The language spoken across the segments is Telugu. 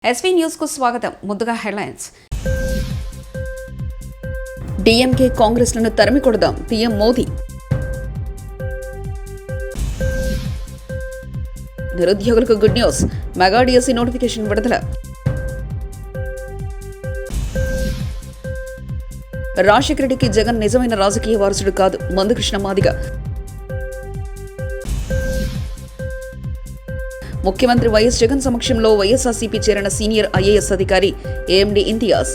ఎస్వీ న్యూస్ కు స్వాగతం. ముందుగా హెడ్లైన్స్. డీఎంకే కాంగ్రెస్ లను తరిమి కొడదాం పీఎం మోదీ. నిరుద్యోగులకు good news, mega DSC notification విడుదల. రాజశేఖర రెడ్డికి జగన్ నిజమైన రాజకీయ వారసుడు కాదు, మందకృష్ణ మాదిగ. ముఖ్యమంత్రి వైఎస్ జగన్ సమక్షంలో వైఎస్ఆర్సీపీ చేరిన సీనియర్ ఐఏఎస్ అధికారి ఏఎండీ ఇంతియాజ్.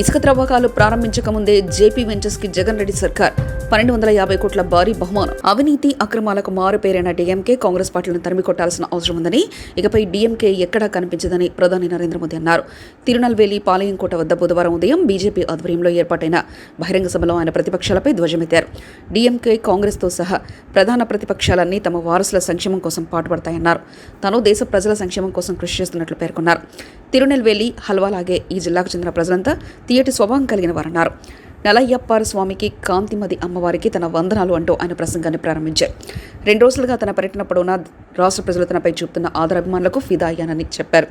ఇసుక త్రవ్వకాలు ప్రారంభించకముందే జేపీ వెంచర్స్ కి జగన్ రెడ్డి సర్కార్ 1250 కోట్ల భారీ బహుమానం. అవినీతి అక్రమాలకు మారుపేరైన డీఎంకే కాంగ్రెస్ పార్టీలను తరిమి కొట్టాల్సిన అవసరం ఉందని, ఇకపై డీఎంకే ఎక్కడా కనిపించదని ప్రధాని నరేంద్ర మోదీ అన్నారు. తిరునల్వేలి పాలయంకోట వద్ద బుధవారం ఉదయం బీజేపీ ఆధ్వర్యంలో ఏర్పాటైన బహిరంగ సభలో ఆయన ప్రతిపక్షాలపై ధ్వజమెత్తారు. డీఎంకే కాంగ్రెస్తో సహా ప్రధాన ప్రతిపక్షాలన్నీ తమ వారసుల సంక్షేమం కోసం పాటుపడతాయన్నారు. తాను దేశ ప్రజల సంక్షేమం కోసం కృషి చేస్తున్నట్లు పేర్కొన్నారు. తిరునెల్వేలి హల్వాలాగే ఈ జిల్లాకు చెందిన ప్రజలంతా తీయటి స్వభావం కలిగిన వారన్నారు. నలయ్యప్పార స్వామికి, కాంతిమది అమ్మవారికి తన వందనాలు అంటూ ఆయన ప్రసంగాన్ని ప్రారంభించారు. 2 రోజులుగా తన పర్యటన పొడవునా రాష్ట్ర ప్రజలు తనపై చూపుతున్న ఆదరాభిమానులకు ఫిదా అయ్యానని చెప్పారు.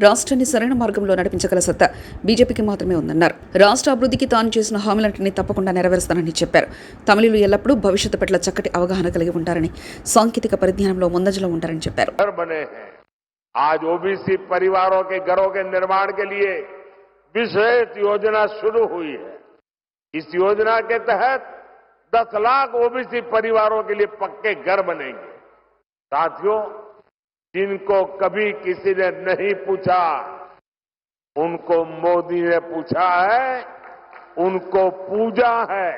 రాష్ట్రాన్ని సరైన మార్గంలో నడిపించగల సత్తా బీజేపీకి మాత్రమే ఉందన్నారు. రాష్ట్ర అభివృద్ధికి తాను చేసిన హామీలన్నింటినీ తప్పకుండా నెరవేరుస్తానని చెప్పారు. తమిళులు ఎల్లప్పుడూ భవిష్యత్తు పట్ల చక్కటి అవగాహన కలిగి ఉంటారని, సాంకేతిక పరిజ్ఞానంలో ముందంజలో ఉంటారని చెప్పారు. आज ओबीसी परिवारों के घरों के निर्माण के लिए विशेष योजना शुरू हुई है। इस योजना के तहत 10 लाख ओबीसी परिवारों के लिए पक्के घर बनेंगे। साथियों, जिनको कभी किसी ने नहीं पूछा उनको मोदी ने पूछा है, उनको पूजा है।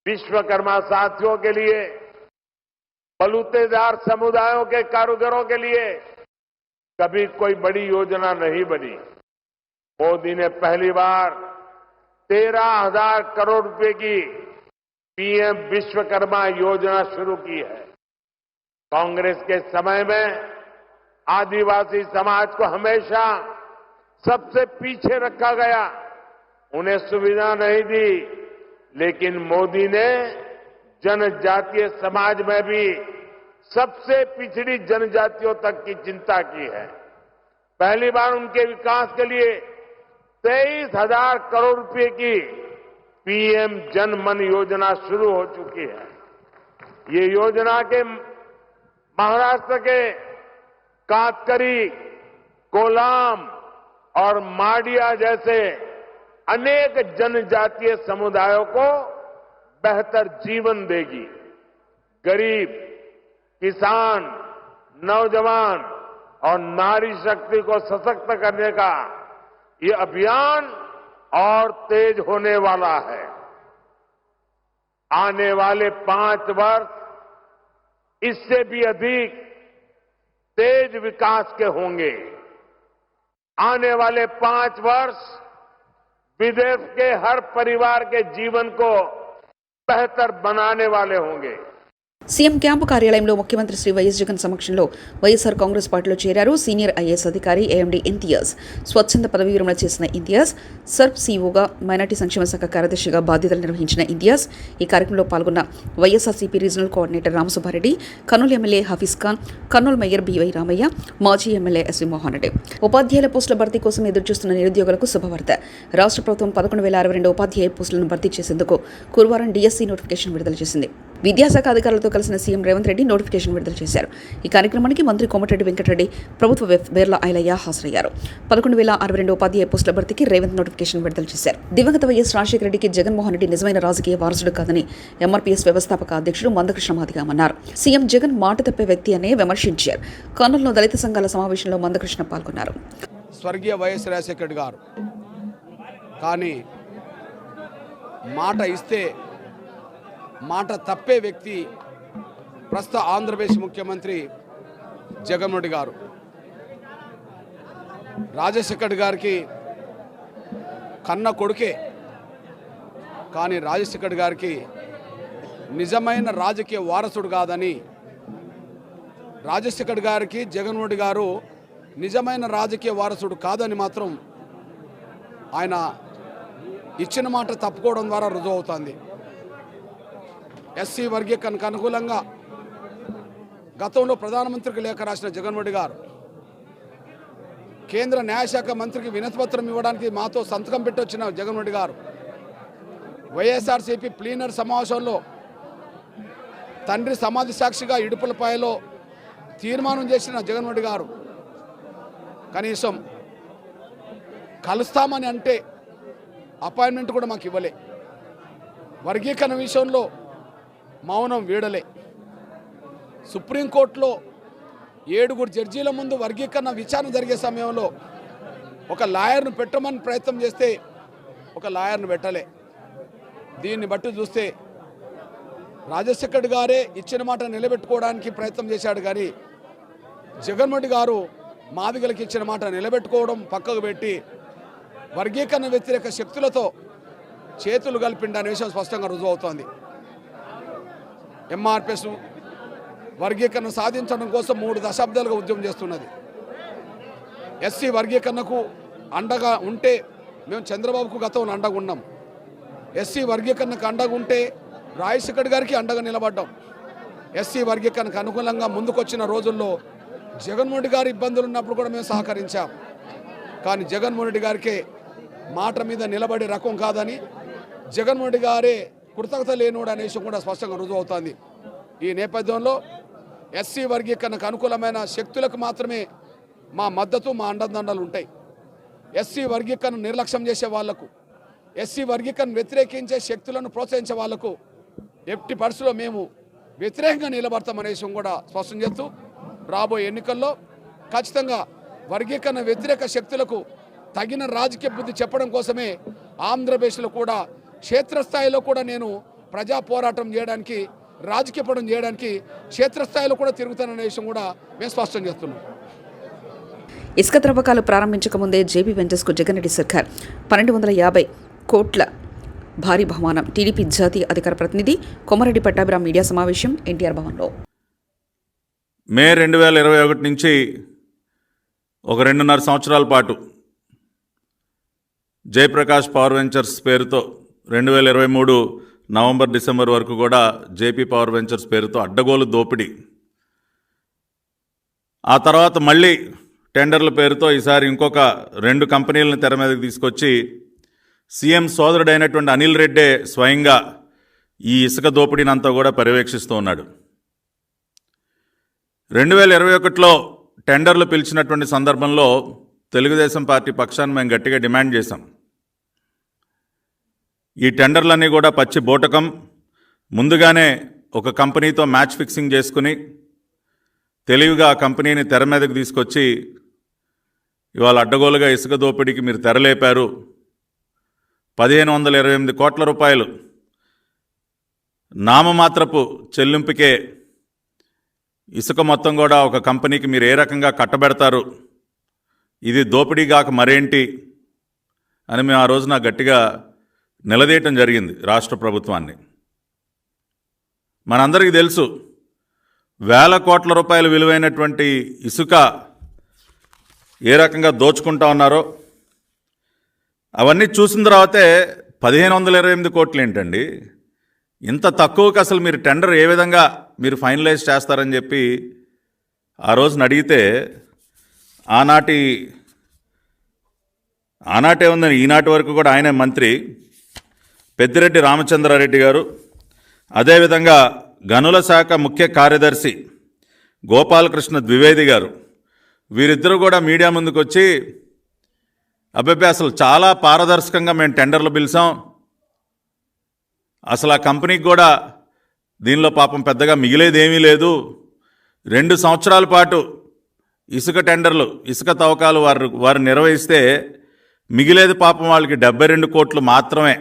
विश्वकर्मा साथियों के लिए, बलूतेदार समुदायों के कारीगरों के लिए कभी कोई बड़ी योजना नहीं बनी। मोदी ने पहली बार 13,000 करोड़ रुपए की पीएम विश्वकर्मा योजना शुरू की है। कांग्रेस के समय में आदिवासी समाज को हमेशा सबसे पीछे रखा गया, उन्हें सुविधा नहीं दी, लेकिन मोदी ने जनजातीय समाज में भी सबसे पिछड़ी जनजातियों तक की चिंता की है। पहली बार उनके विकास के लिए 23,000 करोड़ रुपए की पीएम जन मन योजना शुरू हो चुकी है। ये योजना के महाराष्ट्र के कातकरी, कोलाम और माडिया जैसे अनेक जनजातीय समुदायों को बेहतर जीवन देगी। गरीब, किसान, नौजवान और नारी शक्ति को सशक्त करने का ये अभियान और तेज होने वाला है। आने वाले 5 वर्ष इससे भी अधिक तेज विकास के होंगे। आने वाले 5 वर्ष विदेश के हर परिवार के जीवन को बेहतर बनाने वाले होंगे। సీఎం క్యాంపు కార్యాలయంలో ముఖ్యమంత్రి శ్రీ వైఎస్ జగన్ సమక్షంలో వైఎస్ఆర్ కాంగ్రెస్ పార్టీలో చేరారు సీనియర్ ఐఏఎస్ అధికారి ఏఎండీ ఇంతియాజ్. స్వచ్ఛంద పదవీ విరమణ చేసిన ఇంతియాజ్ సర్ప్ సీఓగా, మైనార్టీ సంక్షేమ శాఖ కార్యదర్శిగా బాధ్యతలు నిర్వహించిన ఇంతియాజ్ ఈ కార్యక్రమంలో పాల్గొన్న YSRCP regional coordinator Ramasubbareddy, Kurnool MLA Hafeez Khan, Kurnool mayor BY Ramaiah, మాజీ ఎమ్మెల్యే ఎస్వీ మోహన్ రెడ్డి. ఉపాధ్యాయుల పోస్టుల భర్తీ కోసం ఎదురుచూస్తున్న నిరుద్యోగులకు శుభవార్త. రాష్ట్ర ప్రభుత్వం 11,062 ఉపాధ్యాయ పోస్టులను భర్తీ చేసేందుకు గురువారం డిఎస్సీ నోటిఫికేషన్ విడుదల చేసింది. విద్యాశాఖ అధికారులతో కలిసిన సీఎం రేవంత్ రెడ్డి నోటిఫికేషన్ విడుదల చేశారు. ఈ కార్యక్రమానికి మంత్రి కోమటిరెడ్డి వెంకటరెడ్డి, ప్రభుత్వ బేర్ల ఐలయ్య హాజరయ్యారు. 11,062 ఉపాధ్యాయ పోస్టుల భర్తీకి రేవంత్ నోటిఫికేషన్ విడుదల చేశారు. దివంగత వైఎస్ రాజశేఖర రెడ్డికి జగన్మోహన్ రెడ్డి నిజమైన రాజకీయ వారసుడు కాదని ఎంఆర్పీఎస్ వ్యవస్థాపక అధ్యక్షుడు మందకృష్ణ మాదిగ అన్నారు. సీఎం జగన్ మాట తప్పే వ్యక్తి అనే విమర్శించారు. కర్నూలులో దళిత సంఘాల సమావేశంలో మందకృష్ణ పాల్గొన్నారు. స్వర్గీయ వైఎస్ రాజశేఖర రెడ్డి గారు కానీ మాట ఇస్తే మాట తప్పే వ్యక్తి ప్రస్తుత ఆంధ్రప్రదేశ్ ముఖ్యమంత్రి జగన్మోహన్ రెడ్డి గారు. రాజశేఖర్ గారికి కన్న కొడుకే, కానీ రాజశేఖర్ గారికి నిజమైన రాజకీయ వారసుడు కాదని, రాజశేఖర్ గారికి జగన్మోహన్ రెడ్డి గారు నిజమైన రాజకీయ వారసుడు కాదని మాత్రం ఆయన ఇచ్చిన మాట తప్పుకోవడం ద్వారా రుజువు అవుతుంది. ఎస్సీ వర్గీకరణకు అనుకూలంగా గతంలో ప్రధానమంత్రికి లేఖ రాసిన జగన్మోహన్ రెడ్డి గారు కేంద్ర న్యాయశాఖ మంత్రికి వినతిపత్రం ఇవ్వడానికి మాతో సంతకం పెట్టి వచ్చిన జగన్మోహన్ రెడ్డి గారు వైఎస్ఆర్సీపీ ప్లీనర్ సమావేశంలో తండ్రి సమాధి సాక్షిగా ఇడుపులపాయలో తీర్మానం చేసిన జగన్మోహన్ రెడ్డి గారు కనీసం కలుస్తామని అంటే అపాయింట్మెంట్ కూడా మాకు ఇవ్వలే. వర్గీకరణ విషయంలో మౌనం వీడలే. సుప్రీంకోర్టులో 7 జడ్జీల ముందు వర్గీకరణ విచారణ జరిగే సమయంలో ఒక లాయర్ను పెట్టమని ప్రయత్నం చేస్తే ఒక లాయర్ను పెట్టలే. దీన్ని బట్టి చూస్తే రాజశేఖర్ గారే ఇచ్చిన మాట నిలబెట్టుకోవడానికి ప్రయత్నం చేశాడు కానీ జగన్మోహన్ రెడ్డి గారు మాదిగలకు ఇచ్చిన మాట నిలబెట్టుకోవడం పక్కకు పెట్టి వర్గీకరణ వ్యతిరేక శక్తులతో చేతులు కలిపిండనే విషయం స్పష్టంగా రుజువు అవుతోంది. ఎంఆర్పిఎస్ వర్గీకరణ సాధించడం కోసం 3 దశాబ్దాలుగా ఉద్యమం చేస్తున్నది. ఎస్సీ వర్గీకరణకు అండగా ఉంటే మేము చంద్రబాబుకు గతంలో అండగా ఉన్నాం. ఎస్సీ వర్గీకరణకు అండగా ఉంటే రాజశేఖర్ గారికి అండగా నిలబడ్డాం. ఎస్సీ వర్గీకరణకు అనుకూలంగా ముందుకొచ్చిన రోజుల్లో జగన్మోహన్ రెడ్డి గారి ఇబ్బందులు ఉన్నప్పుడు కూడా మేము సహకరించాం. కానీ జగన్మోహన్ రెడ్డి గారికి మాట మీద నిలబడే రకం కాదని, జగన్మోహన్ రెడ్డి గారే కృతజ్ఞత లేనివాడు అనే విషయం కూడా స్పష్టంగా రుజువు అవుతుంది. ఈ నేపథ్యంలో ఎస్సీ వర్గీకరణకు అనుకూలమైన శక్తులకు మాత్రమే మా మద్దతు, మా అండదండలు ఉంటాయి. ఎస్సీ వర్గీకరణ నిర్లక్ష్యం చేసే వాళ్లకు, ఎస్సీ వర్గీకరణ వ్యతిరేకించే శక్తులను ప్రోత్సహించే వాళ్లకు ఎట్టి పరిస్థితుల్లో మేము వ్యతిరేకంగా నిలబడతామనే విషయం కూడా స్పష్టం చేస్తూ రాబోయే ఎన్నికల్లో ఖచ్చితంగా వర్గీకరణ వ్యతిరేక శక్తులకు తగిన రాజకీయ బుద్ధి చెప్పడం కోసమే ఆంధ్రప్రదేశ్లో కూడా క్షేత్రస్థాయిలో కూడా నేను ప్రజా పోరాటం చేయడానికి, రాజకీయ పోరాటం చేయడానికి క్షేత్రస్థాయిలో కూడా తిరుగుతాననే విషయం కూడా మేము స్పష్టం చేస్తున్నాం. ఇసుక త్రవ్వకాలు ప్రారంభించక ముందే జేపీ వెంచర్స్కు జగన్ రెడ్డి సర్కార్ 1250 కోట్ల భారీ బహుమానం. టీడీపీ జాతీయ అధికార ప్రతినిధి కొమరెడ్డి పట్టాభిరామ్ మీడియా సమావేశం ఎన్టీఆర్ భవన్లో. మే 2021 నుంచి ఒక 2.5 సంవత్సరాల పాటు జయప్రకాష్ పవర్ వెంచర్స్ పేరుతో 2023 నవంబర్ డిసెంబర్ వరకు కూడా జేపీ పవర్ వెంచర్స్ పేరుతో అడ్డగోలు దోపిడీ. ఆ తర్వాత మళ్ళీ టెండర్ల పేరుతో ఈసారి ఇంకొక 2 కంపెనీలను తెర మీదకి తీసుకొచ్చి సీఎం సోదరుడైనటువంటి అనిల్ రెడ్డే స్వయంగా ఈ ఇసుక దోపిడీని అంతా కూడా పర్యవేక్షిస్తూ ఉన్నాడు. 2021లో టెండర్లు పిలిచినటువంటి సందర్భంలో తెలుగుదేశం పార్టీ పక్షాన్ని మేము గట్టిగా డిమాండ్ చేశాం. ఈ టెండర్లన్నీ కూడా పచ్చి బోటకం. ముందుగానే ఒక కంపెనీతో మ్యాచ్ ఫిక్సింగ్ చేసుకుని తెలివిగా ఆ కంపెనీని తెర మీదకి తీసుకొచ్చి ఇవాళ అడ్డగోలుగా ఇసుక దోపిడీకి మీరు తెరలేపారు. 1528 కోట్ల రూపాయలు నామమాత్రపు చెల్లింపుకే ఇసుక మొత్తం కూడా ఒక కంపెనీకి మీరు ఏ రకంగా కట్టబెడతారు, ఇది దోపిడీ కాక మరేంటి అని మేము ఆ రోజున గట్టిగా నిలదీయటం జరిగింది రాష్ట్ర ప్రభుత్వాన్ని. మనందరికీ తెలుసు వేల కోట్ల రూపాయల విలువైనటువంటి ఇసుక ఏ రకంగా దోచుకుంటా ఉన్నారో. అవన్నీ చూసిన తర్వాతే 1528 కోట్లు ఏంటండి, ఇంత తక్కువకి అసలు మీరు టెండర్ ఏ విధంగా మీరు ఫైనలైజ్ చేస్తారని చెప్పి ఆ రోజున అడిగితే ఆనాటే ఉందని ఈనాటి వరకు కూడా ఆయనే మంత్రి పెద్దిరెడ్డి రామచంద్రారెడ్డి గారు, అదేవిధంగా గనుల శాఖ ముఖ్య కార్యదర్శి గోపాలకృష్ణ ద్వివేది గారు, వీరిద్దరూ కూడా మీడియా ముందుకు వచ్చి అబ్బాయి అసలు చాలా పారదర్శకంగా మేము టెండర్లు పిలిచాం, అసలు ఆ కంపెనీకి కూడా దీనిలో పాపం పెద్దగా మిగిలేదేమీ లేదు, 2 సంవత్సరాల పాటు ఇసుక టెండర్లు ఇసుక తవ్వకాలు వారు నిర్వహిస్తే మిగిలేది పాపం వాళ్ళకి 72 కోట్లు మాత్రమే.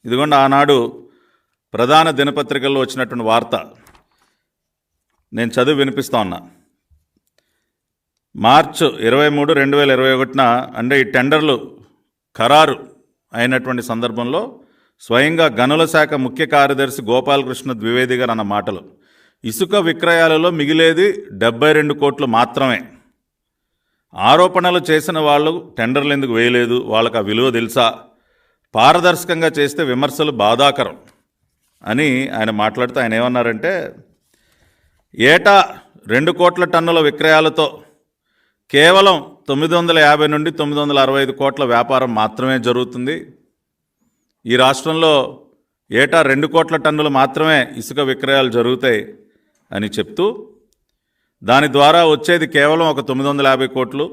ఇదిగోండి ఆనాడు ప్రధాన దినపత్రికల్లో వచ్చినటువంటి వార్త నేను చదివి వినిపిస్తా ఉన్నా. మార్చి 23, 2021 అంటే ఈ టెండర్లు ఖరారు అయినటువంటి సందర్భంలో స్వయంగా గనుల శాఖ ముఖ్య కార్యదర్శి గోపాలకృష్ణ ద్వివేది గారు అన్న మాటలు, ఇసుక విక్రయాలలో మిగిలేది 72 కోట్లు మాత్రమే. ఆరోపణలు చేసిన వాళ్ళు టెండర్లు ఎందుకు వేయలేదు, వాళ్ళకి ఆ విలువ తెలుసా, పారదర్శకంగా చేస్తే విమర్శలు బాధాకరం అని ఆయన మాట్లాడుతూ ఆయన ఏమన్నారంటే, ఏటా 2 కోట్ల టన్నుల విక్రయాలతో కేవలం 950 నుండి 965 కోట్ల వ్యాపారం మాత్రమే జరుగుతుంది. ఈ రాష్ట్రంలో ఏటా 2 కోట్ల టన్నులు మాత్రమే ఇసుక విక్రయాలు జరుగుతాయి అని చెప్తూ దాని ద్వారా వచ్చేది కేవలం ఒక 950 కోట్లు.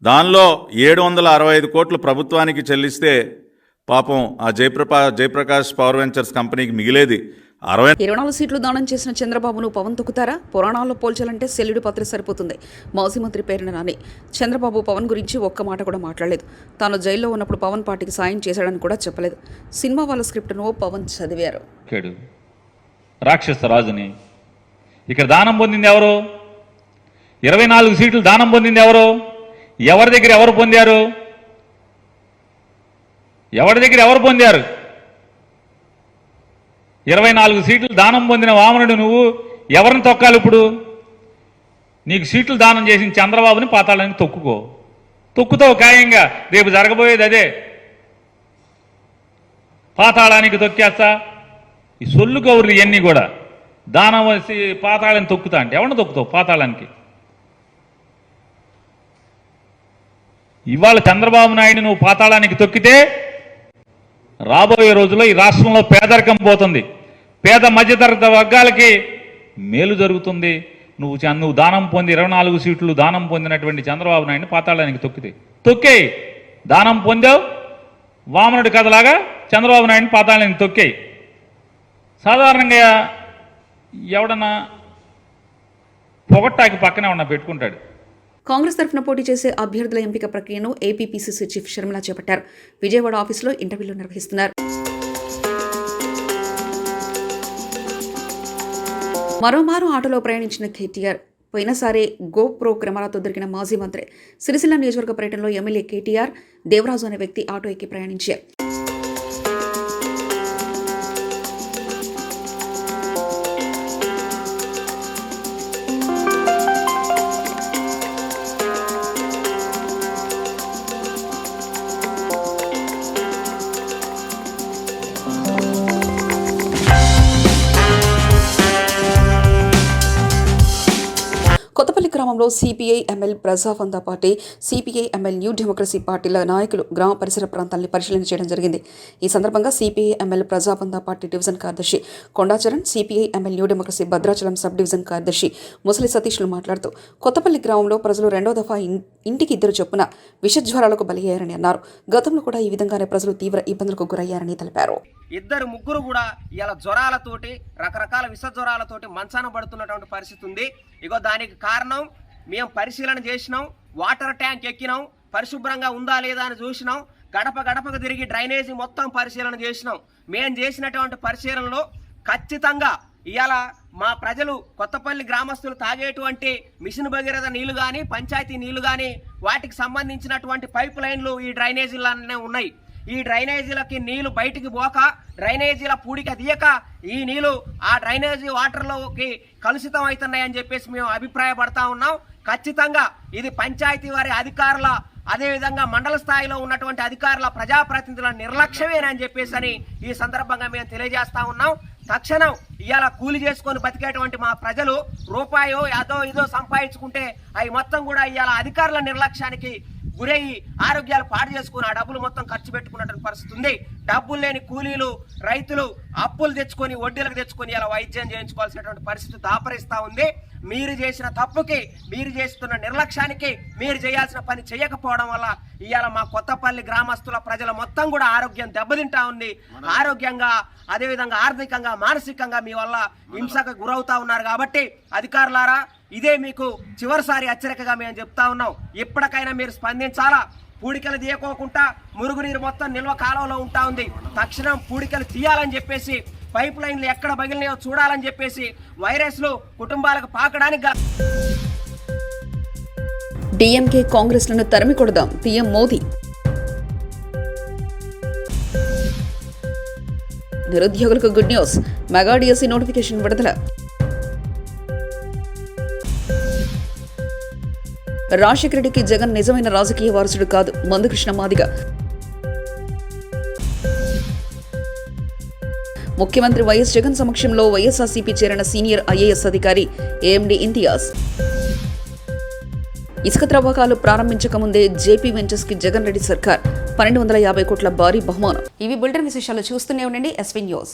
దానిలో 765 కోట్లు ప్రభుత్వానికి చెల్లిస్తే పాపం ఆ జయప్రకాష్ పవర్ వెంచర్స్ కంపెనీకి మిగిలేది 24 సీట్లు దానం చేసిన చంద్రబాబును పవన్ తొక్కుతారా? పురాణాల్లో పోల్చాలంటే సెల్లుడి పత్రి సరిపోతుంది. మాజీ మంత్రి పేరున నాని చంద్రబాబు పవన్ గురించి ఒక్క మాట కూడా మాట్లాడలేదు. తాను జైల్లో ఉన్నప్పుడు పవన్ పార్టీకి సాయం చేశాడని కూడా చెప్పలేదు. సినిమా వాళ్ళ స్క్రిప్ట్ను పవన్ చదివారు. రాక్షస రాజుని ఇక్కడ దానం పొందింది ఎవరు? 24 సీట్లు దానం పొందింది ఎవరు? ఎవరి దగ్గర ఎవరు పొందారు? ఎవరి దగ్గర ఎవరు పొందారు? 24 సీట్లు దానం పొందిన వామనుడు నువ్వు ఎవరిని తొక్కాలి? ఇప్పుడు నీకు సీట్లు దానం చేసిన చంద్రబాబుని పాతాళానికి తొక్కుతావు ఖాయంగా. రేపు జరగబోయేది అదే. పాతాళానికి తొక్కేస్తా. ఈ సొల్లు కౌర్లు ఇవన్నీ కూడా దానం వేసి పాతాళాన్ని తొక్కుతా అంటే ఎవరిని తొక్కుతావు పాతాళానికి? ఇవాళ చంద్రబాబు నాయుడు నువ్వు పాతాళానికి తొక్కితే రాబోయే రోజుల్లో ఈ రాష్ట్రంలో పేదరికం పోతుంది. పేద మధ్యతరగతి వర్గాలకి మేలు జరుగుతుంది. నువ్వు దానం పొంది 24 సీట్లు దానం పొందినటువంటి చంద్రబాబు నాయుడిని పాతాళానికి తొక్కేయి. దానం పొందావు వామనుడి కథలాగా చంద్రబాబు నాయుడిని పాతాళానికి తొక్కేయి. సాధారణంగా ఎవడన్నా పొగట్టాకి పక్కనే ఉన్న పెట్టుకుంటాడు. కాంగ్రెస్ తరఫున పోటీ చేసే అభ్యర్థుల ఎంపిక ప్రక్రియను ఏపీపీసీసీ చీఫ్ షర్మిల చేపట్టారు. విజయవాడ ఆఫీసులో ఇంటర్వ్యూలు నిర్వహిస్తున్నారు. మరోమారు ఆటోలో ప్రయాణించిన కేటీఆర్ పోయినసారి గోప్రో కెమెరాతో దొరికిన మాజీ మంత్రి. సిరిసిల్ల నియోజకవర్గ పర్యటనలో ఎమ్మెల్యే కేటీఆర్ దేవరాజు అనే వ్యక్తి ఆటో ఎక్కి ప్రయాణించారు. కొత్తపల్లి గ్రామంలో సిపిఐ ఎంఎల్ ప్రజావంద party, CPI ML new democracy పార్టీల నాయకులు గ్రామ పరిసర ప్రాంతాన్ని పరిశీలన చేయడం జరిగింది. ఈ సందర్భంగా సిపిఐ ఎంఎల్ ప్రజావంద పార్టీ డివిజన్ కార్యదర్శి Kondacharan, CPI ML new democracy Bhadrachalam sub division కార్యదర్శి ముసలి సతీష్లు మాట్లాడుతూ కొత్తపల్లి గ్రామంలో ప్రజలు 2వ దఫా ఇంటికి 2 చొప్పున విషజ్వరాలకు బలయ్యారని అన్నారు. గతంలో కూడా ఈ విధంగానే ప్రజలు తీవ్ర ఇబ్బందులకు గురయ్యారని తెలిపారు. 2-3 కూడా ఇలా జ్వరాలతోటి రకరకాల విష జ్వరాలతోటి మంచాన పడుతున్నటువంటి పరిస్థితి ఉంది. ఇగో దానికి కారణం మేము పరిశీలన చేసినాం, వాటర్ ట్యాంక్ ఎక్కినాం, పరిశుభ్రంగా ఉందా లేదా అని చూసినాం, గడప గడపకు తిరిగి డ్రైనేజీ మొత్తం పరిశీలన చేసినాం. మేము చేసినటువంటి పరిశీలనలో ఖచ్చితంగా ఇవాళ మా ప్రజలు కొత్తపల్లి గ్రామస్తులు తాగేటువంటి మిషన్ భగీరథ నీళ్లు కానీ పంచాయతీ నీళ్లు కానీ వాటికి సంబంధించినటువంటి పైప్ లైన్లు ఈ డ్రైనేజీలనే ఉన్నాయి. ఈ డ్రైనేజీలకి నీళ్లు బయటికి పోక డ్రైనేజీల పూడిక తీయక ఈ నీళ్లు ఆ డ్రైనేజీ వాటర్లోకి కలుషితం అవుతున్నాయని చెప్పేసి మేము అభిప్రాయపడతా ఉన్నాం. ఖచ్చితంగా ఇది పంచాయతీ వారి అధికారుల అదేవిధంగా మండల స్థాయిలో ఉన్నటువంటి అధికారుల ప్రజాప్రతినిధుల నిర్లక్ష్యమేనని చెప్పేసి ఈ సందర్భంగా మేము తెలియజేస్తా ఉన్నాం. తక్షణం ఇవాళ కూలి చేసుకొని బతికేటువంటి మా ప్రజలు రూపాయో అదో ఇదో సంపాదించుకుంటే అవి మొత్తం కూడా ఇవాళ అధికారుల నిర్లక్ష్యానికి గురయ్యి ఆరోగ్యాలు పాడు చేసుకుని ఆ డబ్బులు మొత్తం ఖర్చు పెట్టుకున్నటువంటి పరిస్థితి ఉంది. డబ్బులు లేని కూలీలు రైతులు అప్పులు తెచ్చుకొని వడ్డీలకు తెచ్చుకొని ఇలా వైద్యం చేయించుకోవాల్సినటువంటి పరిస్థితి దాపరిస్తూ ఉంది. మీరు చేసిన తప్పుకి, మీరు చేస్తున్న నిర్లక్ష్యానికి, మీరు చేయాల్సిన పని చేయకపోవడం వల్ల ఇవాళ మా కొత్తపల్లి గ్రామస్తుల ప్రజల మొత్తం కూడా ఆరోగ్యం దెబ్బతింటా ఉంది. ఆరోగ్యంగా అదేవిధంగా ఆర్థికంగా మానసికంగా మీ వల్ల హింసకు గురవుతా ఉన్నారు. కాబట్టి అధికారులారా ఇదే మీకు చివరిసారి హెచ్చరికగా మేము చెప్తా ఉన్నాం. ఇప్పటికైనా మీరు స్పందించాలా. పూడికలు తీయకోకుండా మురుగునీరు మొత్తం నిల్వ కాలంలో ఉంటా ఉంది. తక్షణం పూడికలు తీయాలని చెప్పేసి, పైప్ లైన్లు ఎక్కడ పగిలినాయో చూడాలని చెప్పేసి, వైరస్లు కుటుంబాలకు పాకడానికి డిఎంకే కాంగ్రెస్లను తరిమి కొడదాం పీఎం మోదీ. నిరుద్యోగులకు good news, mega DSC notification విడుదల. రాజశేఖర రెడ్డికి జగన్ నిజమైన రాజకీయ వారసుడు కాదు, మందుకృష్ణ మాదిగ. ముఖ్యమంత్రి వైఎస్ జగన్ సమక్షంలో వైఎస్ఆర్సీపీ చేరిన సీనియర్ ఐఏఎస్ అధికారి ఏఎండి ఇంతియాజ్. ఇసుక త్రవ్వకాలు ప్రారంభించక ముందే జేపీ వెంచర్స్ కి జగన్ రెడ్డి సర్కార్ 1250 కోట్ల భారీ బహుమానం. ఇవి బులెటిన్ విశేషాలు. చూస్తూనే ఉండండి ఎస్వీ న్యూస్.